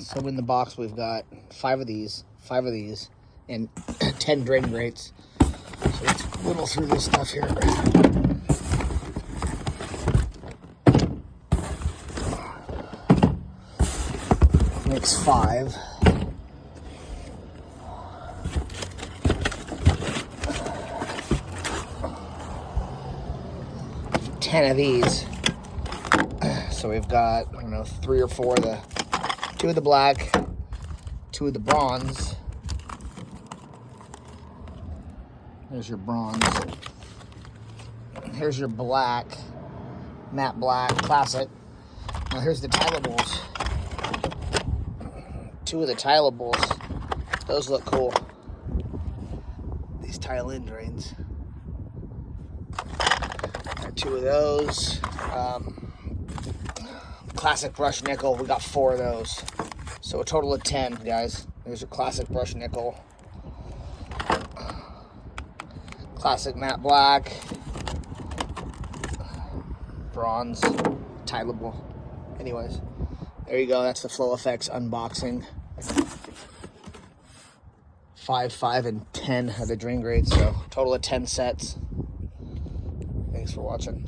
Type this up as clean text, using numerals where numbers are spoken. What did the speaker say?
So in the box we've got 5 of these, and 10 drain grates. So let's whittle through this stuff here. Makes 5. Ten of these. So we've got, I don't know, 3 or 4 of the, 2 of the black, 2 of the bronze. There's your bronze. Here's your black, matte black, classic. Now here's the tilables. 2 of the tilables. Those look cool. These tile in drains. Got 2 of those. Classic brushed nickel. We got 4 of those. So a total of 10, guys. There's a classic brushed nickel. Classic matte black. Bronze. Tileable. Anyways, there you go. That's the FLO FX unboxing. 5, 5, and 10 of the drain grates. So total of 10 sets. Thanks for watching.